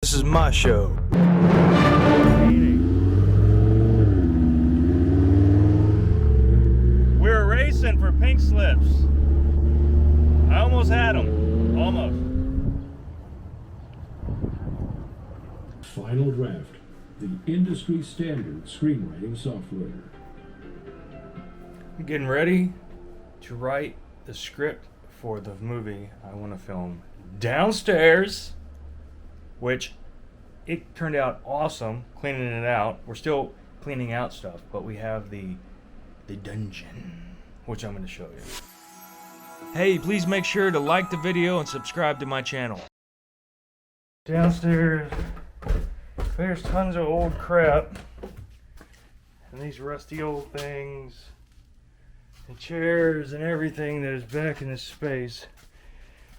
This is my show. We're racing for pink slips. I almost had them. Almost. Final Draft, the industry standard screenwriting software. I'm getting ready to write the script for the movie I want to film downstairs, which it turned out awesome cleaning it out. We're still cleaning out stuff, but we have the dungeon, which I'm going to show you. Hey, please make sure to like the video and subscribe to my channel. Downstairs, there's tons of old crap and these rusty old things and chairs and everything that is back in this space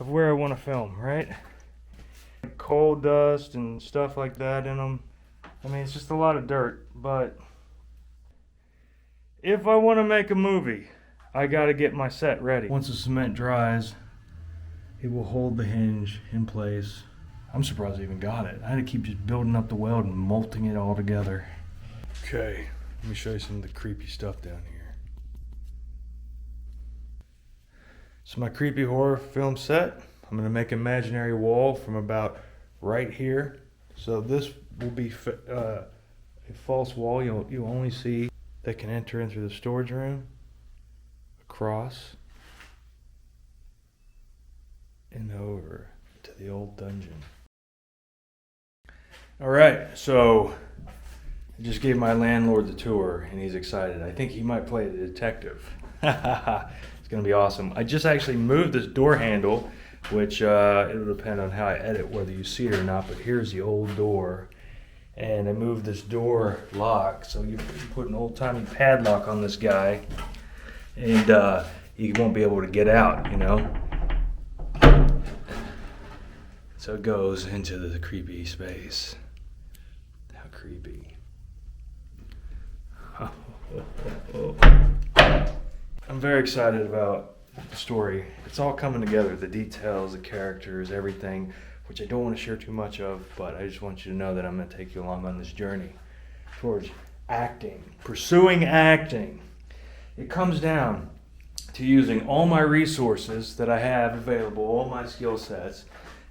of where I want to film, right? Coal dust and stuff like that in them. I mean, it's just a lot of dirt, but if I want to make a movie, I got to get my set ready. Once the cement dries, it will hold the hinge in place. I'm surprised I even got it. I had to keep just building up the weld and molting it all together. Okay, let me show you some of the creepy stuff down here. So my creepy horror film set, I'm going to make an imaginary wall from about right here. So this will be a false wall you'll only see that can enter into the storage room, across, and over to the old dungeon. Alright, so I just gave my landlord the tour and he's excited. I think he might play the detective. It's gonna be awesome. I just actually moved this door handle, which it'll depend on how I edit whether you see it or not, but here's the old door. And I moved this door lock, so you put an old-timey padlock on this guy and he won't be able to get out, you know? So it goes into the creepy space. How creepy. I'm very excited about the story. It's all coming together, the details, the characters, everything, which I don't want to share too much of, but I just want you to know that I'm going to take you along on this journey towards acting, pursuing acting. It comes down to using all my resources that I have available, all my skill sets,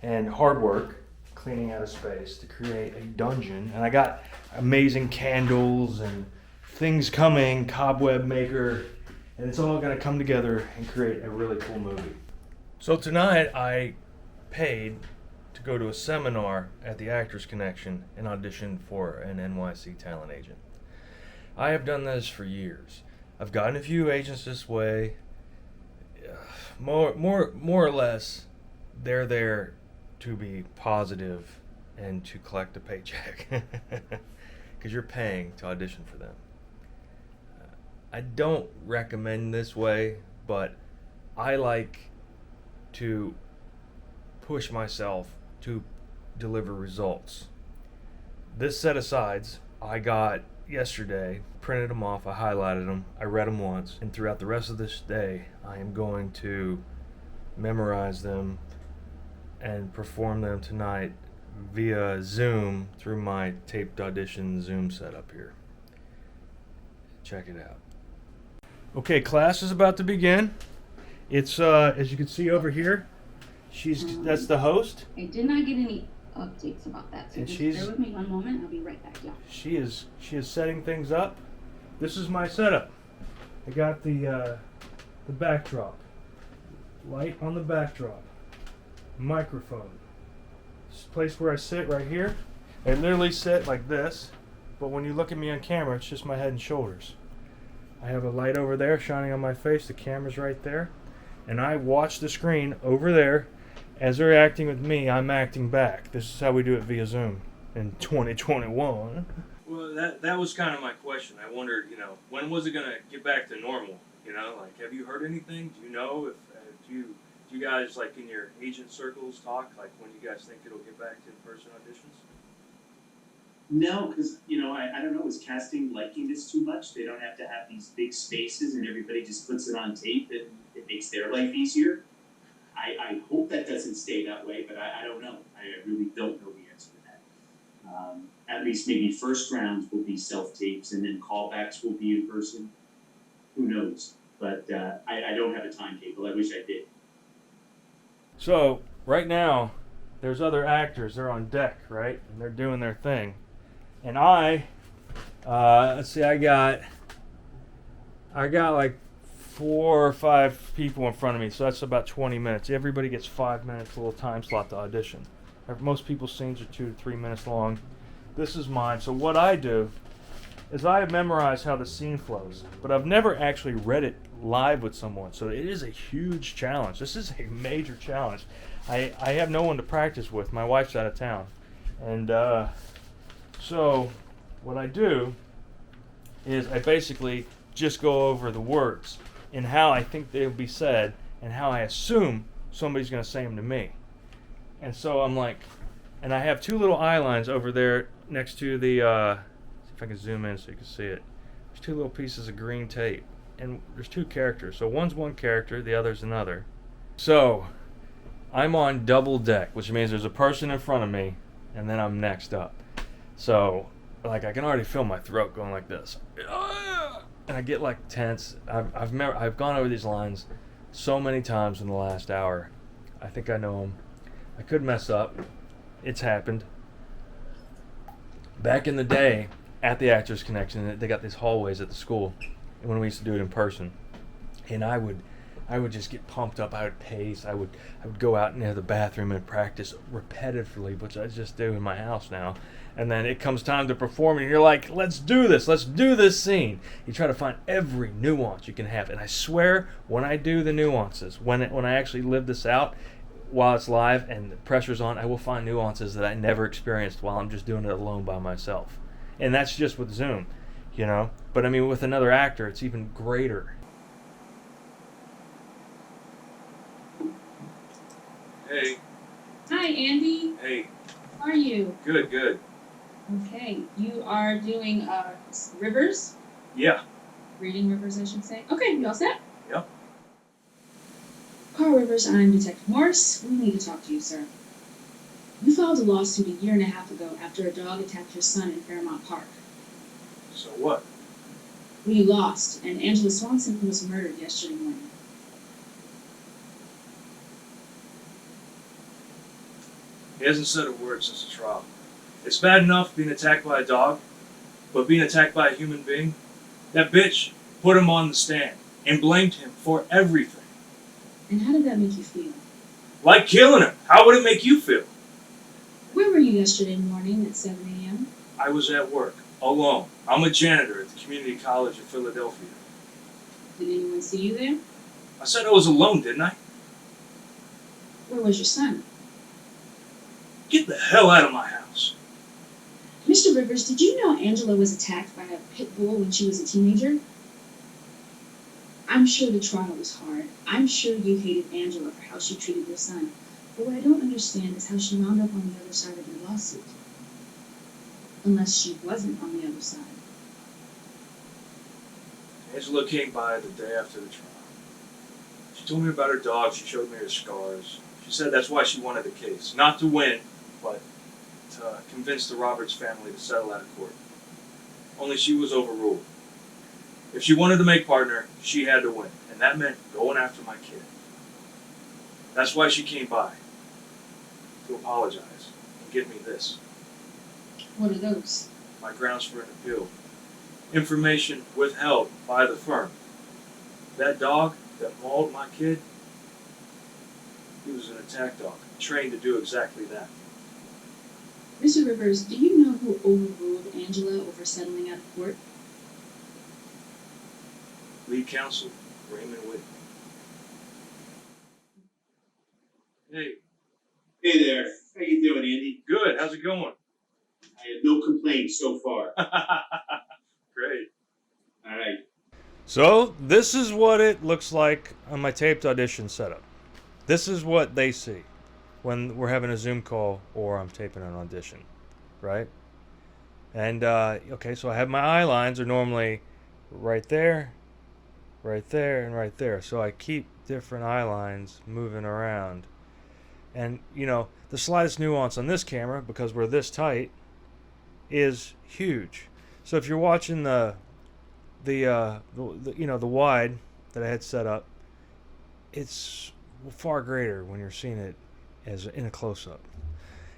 and hard work, cleaning out a space to create a dungeon. And I got amazing candles and things coming, cobweb maker, and it's all going to come together and create a really cool movie. So tonight I paid to go to a seminar at the Actors Connection and audition for an NYC talent agent. I have done this for years. I've gotten a few agents this way. More or less, they're there to be positive and to collect a paycheck because you're paying to audition for them. I don't recommend this way, but I like to push myself to deliver results. This set of sides I got yesterday, printed them off, I highlighted them, I read them once, and throughout the rest of this day I am going to memorize them and perform them tonight via Zoom through my taped audition Zoom setup here. Check it out. Okay, class is about to begin. It's as you can see over here, that's the host. I did not get any updates about that, so And just she's- bear with me one moment. I'll be right back, y'all. She is setting things up. This is my setup. I got the backdrop, light on the backdrop, microphone. This place where I sit right here. I literally sit like this, but when you look at me on camera, it's just my head and shoulders. I have a light over there shining on my face. The camera's right there, and I watch the screen over there. As they're acting with me, I'm acting back. This is how we do it via Zoom in 2021. Well, that was kind of my question. I wondered, when was it gonna get back to normal? Like, have you heard anything? Do you know if do you guys, like, in your agent circles talk, like, when you guys think it'll get back to in-person auditions? No, because, I don't know, is casting liking this too much? They don't have to have these big spaces and everybody just puts it on tape and it makes their life easier. I hope that doesn't stay that way, but I don't know. I really don't know the answer to that. at least maybe first rounds will be self-tapes and then callbacks will be in person. Who knows? But I don't have a timetable. I wish I did. So right now, there's other actors. They're on deck, right? And they're doing their thing. And let's see, I got like 4 or 5 people in front of me, so that's about 20 minutes. Everybody gets 5 minutes, a little time slot to audition. Most people's scenes are 2 to 3 minutes long. This is mine. So what I do is I memorize how the scene flows, but I've never actually read it live with someone, so it is a huge challenge. This is a major challenge. I have no one to practice with. My wife's out of town. And so what I do is I basically just go over the words and how I think they'll be said and how I assume somebody's going to say them to me. And so I'm like, and I have 2 little eye lines over there next to the, see if I can zoom in so you can see it. There's 2 little pieces of green tape. And there's 2 characters. So one's one character, the other's another. So I'm on double deck, which means there's a person in front of me, and then I'm next up. So, like, I can already feel my throat going like this. And I get like tense. I've gone over these lines so many times in the last hour. I think I know them. I could mess up. It's happened. Back in the day, at the Actors Connection, they got these hallways at the school when we used to do it in person. And I would just get pumped up. I would pace. I would go out near the bathroom and practice repetitively, which I just do in my house now. And then it comes time to perform, and you're like, let's do this scene. You try to find every nuance you can have. And I swear, when I do the nuances, when I actually live this out while it's live and the pressure's on, I will find nuances that I never experienced while I'm just doing it alone by myself. And that's just with Zoom, you know? But I mean, with another actor, it's even greater. Hey. Hi, Andy. Hey. How are you? Good. Okay, you are doing Rivers? Yeah. Reading Rivers, I should say. Okay, you all set? Yep. Carl Rivers, I'm Detective Morse. We need to talk to you, sir. You filed a lawsuit a year and a half ago after a dog attacked your son in Fairmount Park. So what? Well, you lost, and Angela Swanson was murdered yesterday morning. He hasn't said a word since the trial. It's bad enough being attacked by a dog, but being attacked by a human being? That bitch put him on the stand and blamed him for everything. And how did that make you feel? Like killing him. How would it make you feel? Where were you yesterday morning at 7 a.m.? I was at work, alone. I'm a janitor at the community college in Philadelphia. Did anyone see you there? I said I was alone, didn't I? Where was your son? Get the hell out of my house. Mr. Rivers, did you know Angela was attacked by a pit bull when she was a teenager? I'm sure the trial was hard. I'm sure you hated Angela for how she treated your son. But what I don't understand is how she wound up on the other side of your lawsuit. Unless she wasn't on the other side. Angela came by the day after the trial. She told me about her dog. She showed me her scars. She said that's why she wanted the case. Not to win, but to convince the Roberts family to settle out of court. Only she was overruled. If she wanted to make partner, she had to win. And that meant going after my kid. That's why she came by. To apologize and give me this. What are those? My grounds for an appeal. Information withheld by the firm. That dog that mauled my kid, he was an attack dog, trained to do exactly that. Mr. Rivers, do you know who overruled Angela over settling out of court? Lead counsel, Raymond Whitney. Hey. Hey there. How you doing, Andy? Good, how's it going? I have no complaints so far. Great. All right. So this is what it looks like on my taped audition setup. This is what they see when we're having a Zoom call or I'm taping an audition, right? And okay, so I have my eye lines are normally right there, and right there. So I keep different eye lines moving around. And, you know, the slightest nuance on this camera, because we're this tight, is huge. So if you're watching the you know, the wide that I had set up, it's far greater when you're seeing it as in a close-up.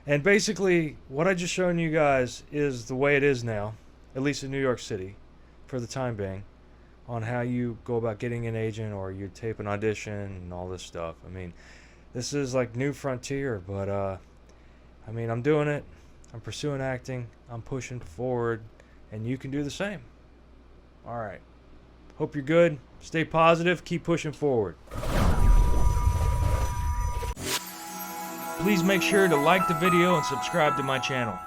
And basically what I just shown you guys is the way it is now, at least in New York City for the time being, on how you go about getting an agent or you tape an audition and all this stuff. I mean, this is like new frontier, but I mean, I'm doing it. I'm pursuing acting. I'm pushing forward, and you can do the same. All right. Hope you're good. Stay positive. Keep pushing forward. Please make sure to like the video and subscribe to my channel.